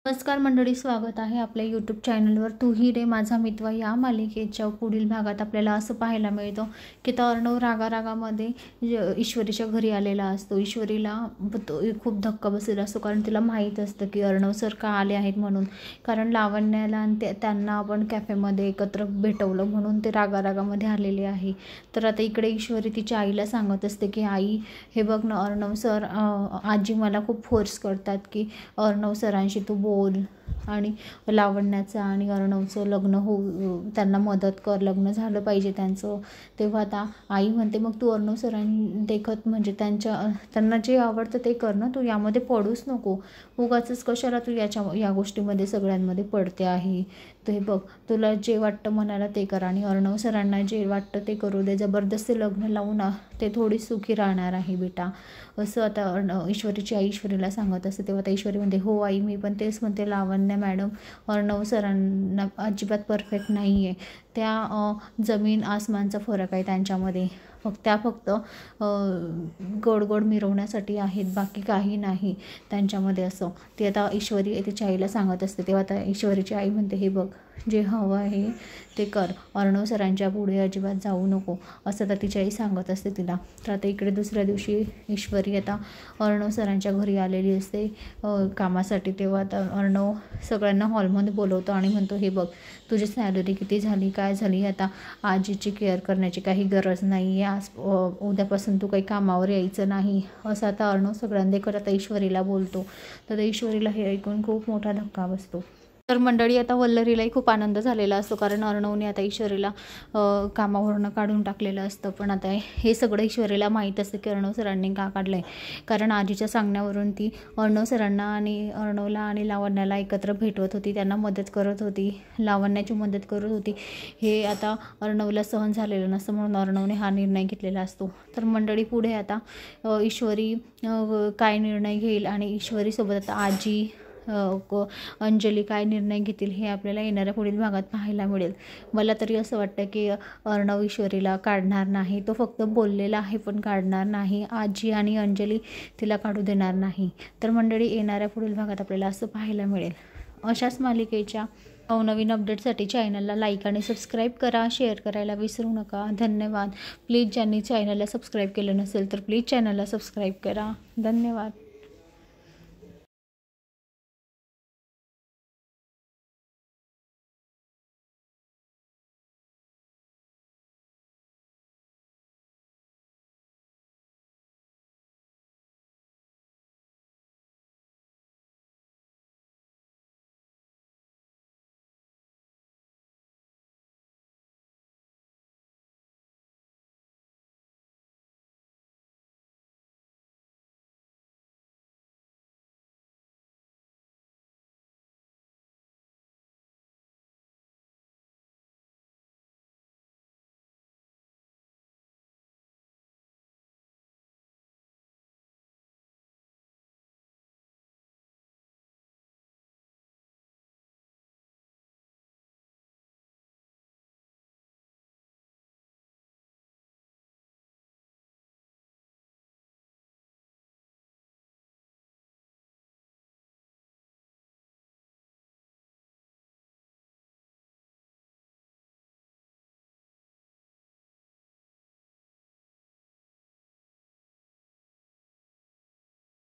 नमस्कार मंडळी, स्वागत आहे आपल्या यूट्यूब चॅनलवर तू ही रे माझा मित्र या मालिकेच्या पुढील भागात आपल्याला असं पाहायला मिळतं की अर्णव रागारागामध्ये ईश्वरीच्या घरी आलेला असतो। ईश्वरीला खूप धक्का बसलेला असतो कारण तिला माहीत असतं की अर्णव सर का आले आहेत म्हणून, कारण लावण्याला आणि त्यांना आपण कॅफेमध्ये एकत्र भेटवलं म्हणून ते रागारागामध्ये आलेले आहे। तर आता इकडे ईश्वरी तिच्या आईला सांगत असते की आई हे बघ ना, अर्णव सर आजी मला खूप फोर्स करतात की अर्णव सरांशी तू बोल आणि लावण्याचं आणि अर्णवचं लग्न त्यांना मदत कर, लग्न झालं पाहिजे त्यांचं। तेव्हा आता आई म्हणते मग तू अर्णव सरांनी देखत म्हणजे त्यांना जे आवडतं ते कर ना, तू यामध्ये पडूच नको, उगाचच कशाला तू या गोष्टीमध्ये सगळ्यांमध्ये पडते आहे। तर हे बघ, तुला जे वाटतं मनाला ते कर आणि अर्णव सरांना जे वाटतं ते करू दे, जबरदस्ती लग्न लावू ना ते थोडी सुखी राहणार आहे बेटा, असं आता ईश्वरीची आई ईश्वरीला सांगत असते। तेव्हा आता ईश्वरी म्हणते हो आई, मी पण तेच म्हणते लावण्य मॅडम अर्णव सरांना अजिबात परफेक्ट नाही आहे, त्या जमीन आसमानचा फरक आहे त्यांच्यामध्ये, फक्त गोड गोड मिरवण्यासाठी आहेत, बाकी काही नाही त्यांच्यामध्ये असं ती आता ईश्वरी तिच्या आईला सांगत असते। तेव्हा आता ईश्वरीची आई म्हणते हे बघ, जे हवं आहे ते कर, अर्णव सरांच्या पुढे अजिबात जाऊ नको, असं तर तिची आई सांगत असते तिला। तर आता इकडे दुसऱ्या दिवशी ईश्वरी आता अर्णव सरांच्या घरी आलेली असते कामासाठी। तेव्हा आता अर्णव सगळ्यांना हॉलमध्ये बोलवतो आणि म्हणतो हे बघ, तुझी सॅलरी किती झाली, काय झाली, आता आजीची केअर करण्याची काही गरज नाही आहे, आज उद्यापासून तू काही कामावर यायचं नाही, असं आता अर्णव सगळ्यांदेखत आता ईश्वरीला बोलतो। तर ईश्वरीला हे ऐकून खूप मोठा धक्का बसतो। तर मंडळी आता वल्लरीलाही खूप आनंद झालेला असतो कारण अर्णवने आता ईश्वरीला कामावरनं काढून टाकलेलं असतं। पण आता हे सगळं ईश्वरीला माहीत असतं की अर्णव सरांनी का काढलं आहे, कारण आजीच्या सांगण्यावरून ती अर्णव सरांना आणि अर्णवला आणि लावण्याला एकत्र भेटवत होती, त्यांना मदत करत होती, लावण्याची मदत करत होती। हे आता अर्णवला सहन झालेलं नसतं म्हणून अर्णवने हा निर्णय घेतलेला असतो। तर मंडळी पुढे आता ईश्वरी काय निर्णय घेईल आणि ईश्वरीसोबत आता आजी अंजली काय निर्णय घेतील हे आपल्याला येणाऱ्या पुढील भागात पाहायला मिळेल। मला तरी असं वाटतं की अर्णव ईश्वरीला काढणार नाही, तो फक्त बोललेला आहे पण काढणार नाही, आजी आणि अंजली तिला काढू देणार नाही। तर मंडळी येणाऱ्या पुढील भागात आपल्याला असं पाहायला मिळेल। अशाच मालिकेच्या नवनवीन अपडेटसाठी चॅनलला लाईक आणि सबस्क्राईब करा, शेअर करायला विसरू नका। धन्यवाद। प्लीज ज्यांनी चॅनलला सबस्क्राईब केलं नसेल तर प्लीज चॅनलला सबस्क्राईब करा। धन्यवाद।